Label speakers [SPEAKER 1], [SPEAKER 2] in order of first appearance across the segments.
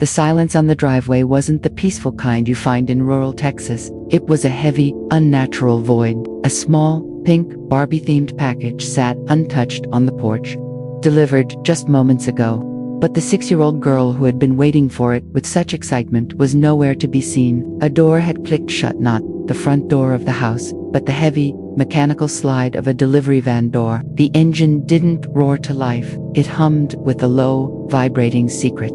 [SPEAKER 1] The silence on the driveway wasn't the peaceful kind you find in rural Texas. It was a heavy, unnatural void. A small, pink, Barbie-themed package sat untouched on the porch, delivered just moments ago. But the 6-year-old girl who had been waiting for it with such excitement was nowhere to be seen. A door had clicked shut, not the front door of the house, but the heavy, mechanical slide of a delivery van door. The engine didn't roar to life. It hummed with a low, vibrating secret,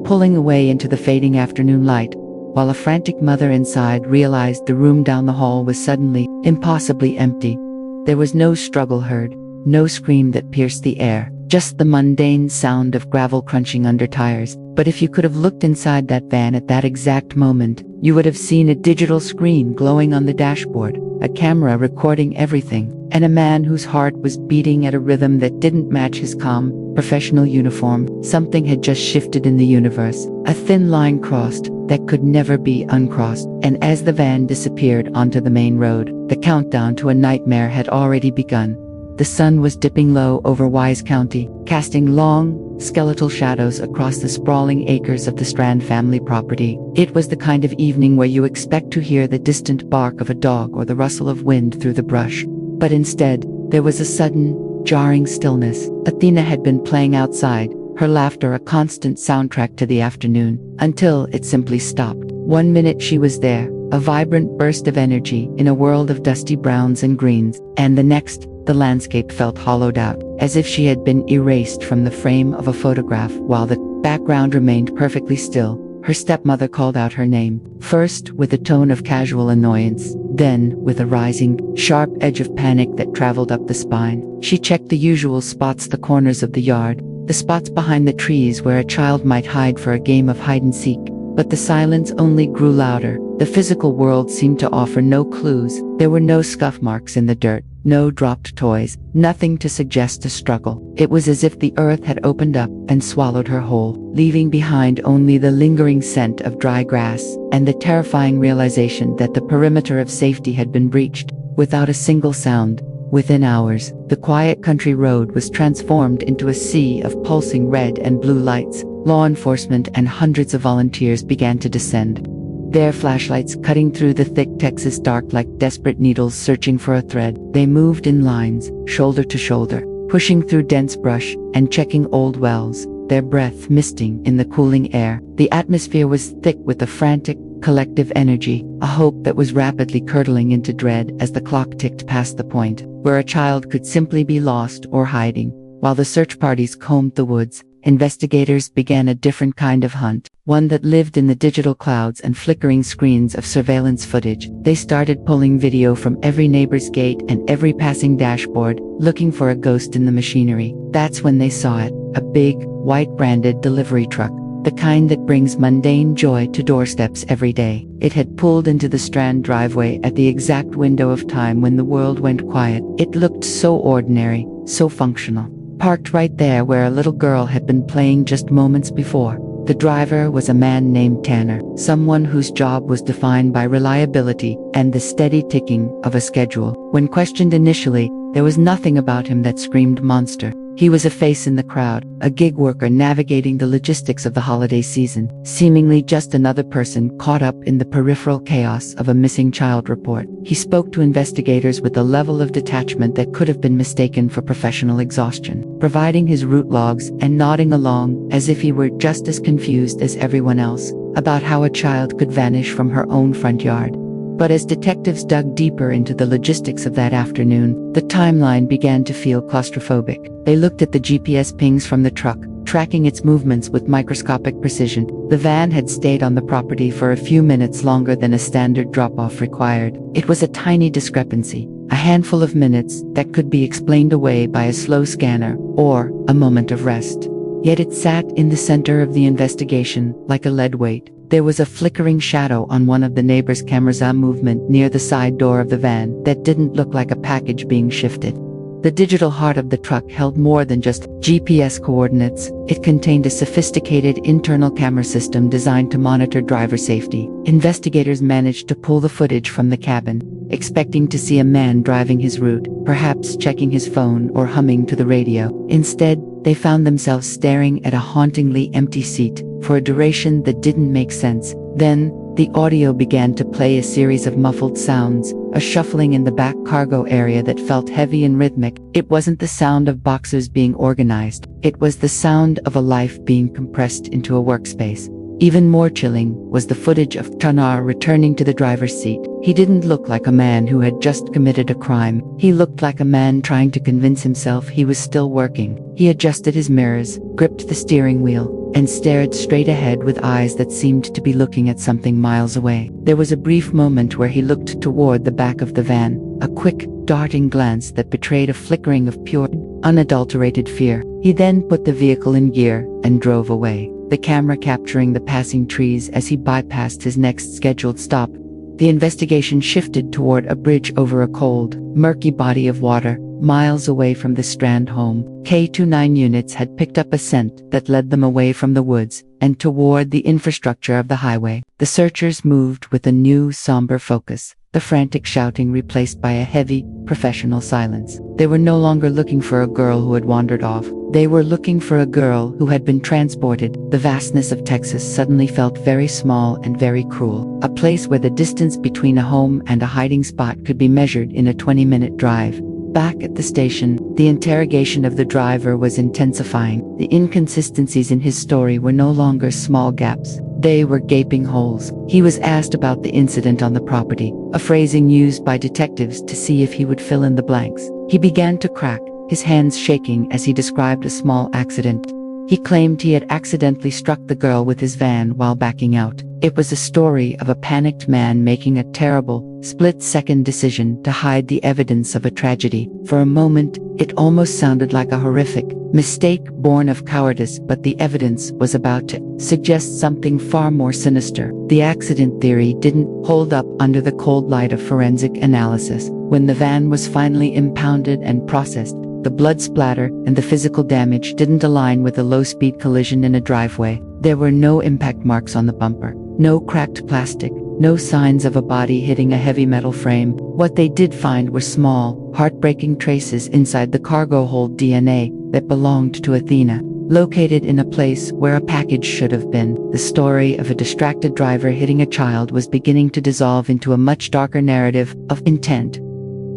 [SPEAKER 1] pulling away into the fading afternoon light, while a frantic mother inside realized the room down the hall was suddenly, impossibly empty. There was no struggle heard, no scream that pierced the air, just the mundane sound of gravel crunching under tires. But if you could have looked inside that van at that exact moment, you would have seen a digital screen glowing on the dashboard, a camera recording everything, and a man whose heart was beating at a rhythm that didn't match his calm, professional uniform. Something had just shifted in the universe. A thin line crossed that could never be uncrossed, and as the van disappeared onto the main road, the countdown to a nightmare had already begun. The sun was dipping low over Wise County, casting long, skeletal shadows across the sprawling acres of the Strand family property. It was the kind of evening where you expect to hear the distant bark of a dog or the rustle of wind through the brush. But instead, there was a sudden, jarring stillness. Athena had been playing outside, her laughter a constant soundtrack to the afternoon, until it simply stopped. 1 minute she was there, a vibrant burst of energy in a world of dusty browns and greens, and the next, the landscape felt hollowed out, as if she had been erased from the frame of a photograph. While the background remained perfectly still, her stepmother called out her name, first with a tone of casual annoyance, then with a rising, sharp edge of panic that traveled up the spine. She checked the usual spots, the corners of the yard, the spots behind the trees where a child might hide for a game of hide-and-seek. But the silence only grew louder. The physical world seemed to offer no clues. There were no scuff marks in the dirt, no dropped toys, nothing to suggest a struggle. It was as if the earth had opened up and swallowed her whole, leaving behind only the lingering scent of dry grass and the terrifying realization that the perimeter of safety had been breached. Without a single sound, within hours, the quiet country road was transformed into a sea of pulsing red and blue lights. Law enforcement and hundreds of volunteers began to descend, their flashlights cutting through the thick Texas dark like desperate needles searching for a thread. They moved in lines, shoulder to shoulder, pushing through dense brush and checking old wells, their breath misting in the cooling air. The atmosphere was thick with a frantic, collective energy, a hope that was rapidly curdling into dread as the clock ticked past the point where a child could simply be lost or hiding. While the search parties combed the woods, investigators began a different kind of hunt, one that lived in the digital clouds and flickering screens of surveillance footage. They started pulling video from every neighbor's gate and every passing dashboard, looking for a ghost in the machinery. That's when they saw it, a big, white-branded delivery truck, the kind that brings mundane joy to doorsteps every day. It had pulled into the Strand driveway at the exact window of time when the world went quiet. It looked so ordinary, so functional. Parked right there where a little girl had been playing just moments before. The driver was a man named Tanner, someone whose job was defined by reliability and the steady ticking of a schedule. When questioned initially, there was nothing about him that screamed monster. He was a face in the crowd, a gig worker navigating the logistics of the holiday season, seemingly just another person caught up in the peripheral chaos of a missing child report. He spoke to investigators with a level of detachment that could have been mistaken for professional exhaustion, providing his route logs and nodding along as if he were just as confused as everyone else about how a child could vanish from her own front yard. But as detectives dug deeper into the logistics of that afternoon, the timeline began to feel claustrophobic. They looked at the GPS pings from the truck, tracking its movements with microscopic precision. The van had stayed on the property for a few minutes longer than a standard drop-off required. It was a tiny discrepancy, a handful of minutes that could be explained away by a slow scanner or a moment of rest. Yet it sat in the center of the investigation like a lead weight. There was a flickering shadow on one of the neighbor's cameras, a movement near the side door of the van that didn't look like a package being shifted. The digital heart of the truck held more than just GPS coordinates. It contained a sophisticated internal camera system designed to monitor driver safety. Investigators managed to pull the footage from the cabin, expecting to see a man driving his route, perhaps checking his phone or humming to the radio. Instead, they found themselves staring at a hauntingly empty seat for a duration that didn't make sense. Then, the audio began to play a series of muffled sounds, a shuffling in the back cargo area that felt heavy and rhythmic. It wasn't the sound of boxes being organized. It was the sound of a life being compressed into a workspace. Even more chilling was the footage of Tanar returning to the driver's seat. He didn't look like a man who had just committed a crime. He looked like a man trying to convince himself he was still working. He adjusted his mirrors, gripped the steering wheel, and stared straight ahead with eyes that seemed to be looking at something miles away. There was a brief moment where he looked toward the back of the van, a quick, darting glance that betrayed a flickering of pure, unadulterated fear. He then put the vehicle in gear and drove away, the camera capturing the passing trees as he bypassed his next scheduled stop. The investigation shifted toward a bridge over a cold, murky body of water, miles away from the Strand home. K-29 units had picked up a scent that led them away from the woods and toward the infrastructure of the highway. The searchers moved with a new, somber focus, the frantic shouting replaced by a heavy, professional silence. They were no longer looking for a girl who had wandered off. They were looking for a girl who had been transported. The vastness of Texas suddenly felt very small and very cruel, a place where the distance between a home and a hiding spot could be measured in a 20-minute drive. Back at the station, the interrogation of the driver was intensifying. The inconsistencies in his story were no longer small gaps. They were gaping holes. He was asked about the incident on the property, a phrasing used by detectives to see if he would fill in the blanks. He began to crack, his hands shaking as he described a small accident. He claimed he had accidentally struck the girl with his van while backing out. It was a story of a panicked man making a terrible, split-second decision to hide the evidence of a tragedy. For a moment, it almost sounded like a horrific mistake born of cowardice, but the evidence was about to suggest something far more sinister. The accident theory didn't hold up under the cold light of forensic analysis. When the van was finally impounded and processed, the blood splatter and the physical damage didn't align with a low-speed collision in a driveway. There were no impact marks on the bumper, no cracked plastic, no signs of a body hitting a heavy metal frame. What they did find were small, heartbreaking traces inside the cargo hold DNA that belonged to Athena, located in a place where a package should have been. The story of a distracted driver hitting a child was beginning to dissolve into a much darker narrative of intent.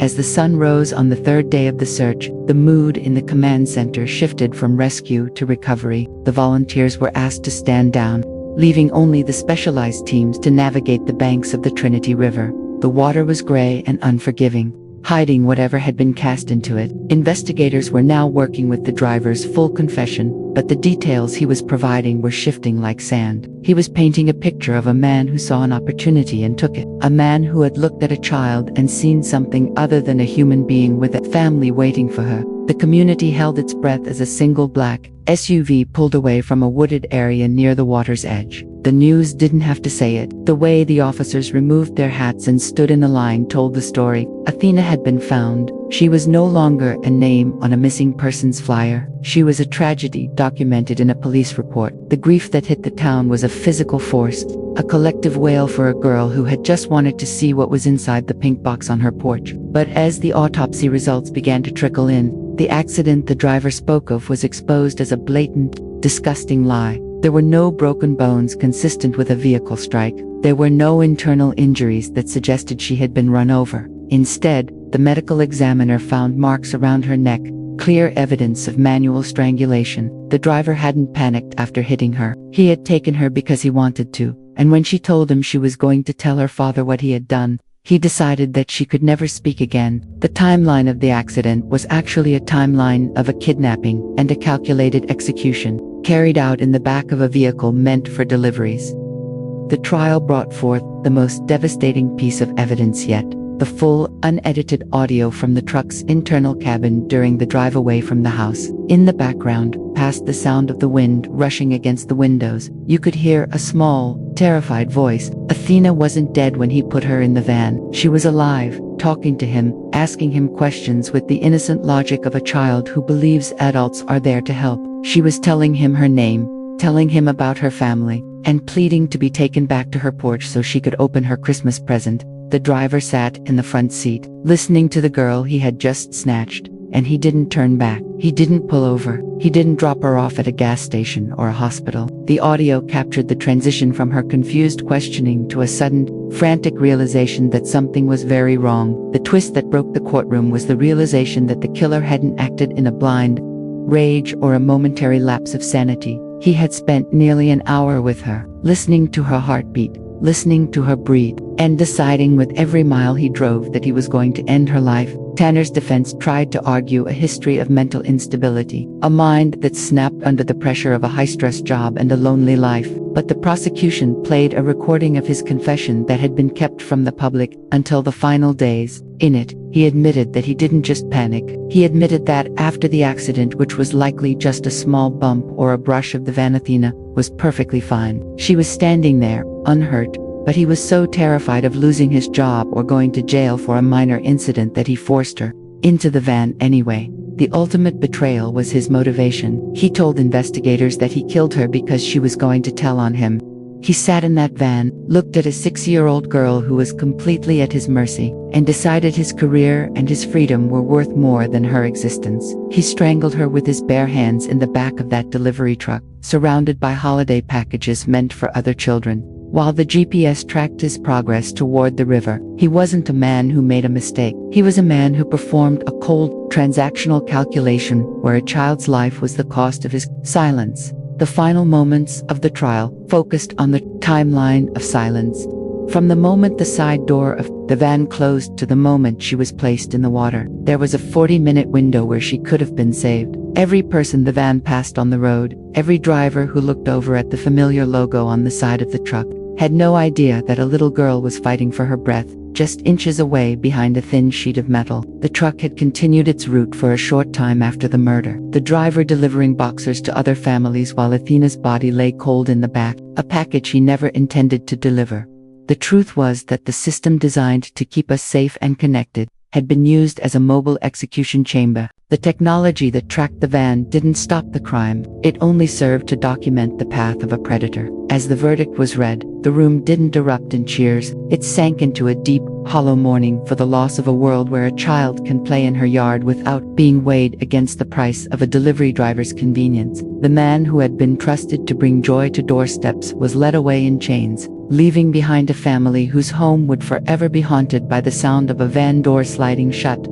[SPEAKER 1] As the sun rose on the third day of the search, the mood in the command center shifted from rescue to recovery. The volunteers were asked to stand down, leaving only the specialized teams to navigate the banks of the Trinity River. The water was gray and unforgiving, hiding whatever had been cast into it. Investigators were now working with the driver's full confession, but the details he was providing were shifting like sand. He was painting a picture of a man who saw an opportunity and took it. A man who had looked at a child and seen something other than a human being with a family waiting for her. The community held its breath as a single black SUV pulled away from a wooded area near the water's edge. The news didn't have to say it. The way the officers removed their hats and stood in a line told the story. Athena had been found. She was no longer a name on a missing persons flyer. She was a tragedy documented in a police report. The grief that hit the town was a physical force, a collective wail for a girl who had just wanted to see what was inside the pink box on her porch. But as the autopsy results began to trickle in, the accident the driver spoke of was exposed as a blatant, disgusting lie. There were no broken bones consistent with a vehicle strike. There were no internal injuries that suggested she had been run over. Instead, the medical examiner found marks around her neck, clear evidence of manual strangulation. The driver hadn't panicked after hitting her. He had taken her because he wanted to, and when she told him she was going to tell her father what he had done, he decided that she could never speak again. The timeline of the accident was actually a timeline of a kidnapping and a calculated execution, carried out in the back of a vehicle meant for deliveries. The trial brought forth the most devastating piece of evidence yet: the full, unedited audio from the truck's internal cabin during the drive away from the house. In the background, past the sound of the wind rushing against the windows, you could hear a small, terrified voice. Athena wasn't dead when he put her in the van. She was alive, talking to him, asking him questions with the innocent logic of a child who believes adults are there to help. She was telling him her name, telling him about her family, and pleading to be taken back to her porch so she could open her Christmas present. The driver sat in the front seat, listening to the girl he had just snatched, and he didn't turn back. He didn't pull over. He didn't drop her off at a gas station or a hospital. The audio captured the transition from her confused questioning to a sudden, frantic realization that something was very wrong. The twist that broke the courtroom was the realization that the killer hadn't acted in a blind rage or a momentary lapse of sanity. He had spent nearly an hour with her, listening to her heartbeat, listening to her breathe, and deciding with every mile he drove that he was going to end her life. Tanner's defense tried to argue a history of mental instability, a mind that snapped under the pressure of a high-stress job and a lonely life, but the prosecution played a recording of his confession that had been kept from the public until the final days. In it, he admitted that he didn't just panic. He admitted that after the accident, which was likely just a small bump or a brush of the van, Athena was perfectly fine. She was standing there, unhurt, but he was so terrified of losing his job or going to jail for a minor incident that he forced her into the van anyway. The ultimate betrayal was his motivation. He told investigators that he killed her because she was going to tell on him. He sat in that van, looked at a 6-year-old girl who was completely at his mercy, and decided his career and his freedom were worth more than her existence. He strangled her with his bare hands in the back of that delivery truck, surrounded by holiday packages meant for other children. While the GPS tracked his progress toward the river, he wasn't a man who made a mistake. He was a man who performed a cold, transactional calculation where a child's life was the cost of his silence. The final moments of the trial focused on the timeline of silence. From the moment the side door of the van closed to the moment she was placed in the water, there was a 40-minute window where she could have been saved. Every person the van passed on the road, every driver who looked over at the familiar logo on the side of the truck, had no idea that a little girl was fighting for her breath, just inches away behind a thin sheet of metal. The truck had continued its route for a short time after the murder, the driver delivering boxers to other families while Athena's body lay cold in the back, a package he never intended to deliver. The truth was that the system designed to keep us safe and connected had been used as a mobile execution chamber. The technology that tracked the van didn't stop the crime, it only served to document the path of a predator. As the verdict was read, the room didn't erupt in cheers, it sank into a deep, hollow mourning for the loss of a world where a child can play in her yard without being weighed against the price of a delivery driver's convenience. The man who had been trusted to bring joy to doorsteps was led away in chains, leaving behind a family whose home would forever be haunted by the sound of a van door sliding shut.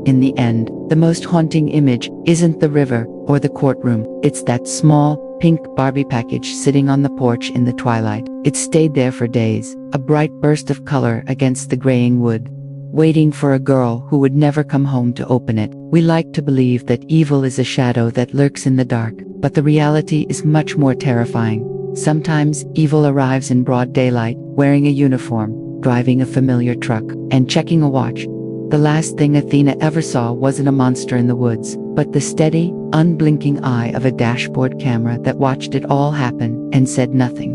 [SPEAKER 1] In the end, the most haunting image isn't the river or the courtroom, it's that small, pink Barbie package sitting on the porch in the twilight. It stayed there for days, a bright burst of color against the graying wood, waiting for a girl who would never come home to open it. We like to believe that evil is a shadow that lurks in the dark, but the reality is much more terrifying. Sometimes evil arrives in broad daylight, wearing a uniform, driving a familiar truck, and checking a watch. The last thing Athena ever saw wasn't a monster in the woods, but the steady, unblinking eye of a dashboard camera that watched it all happen and said nothing.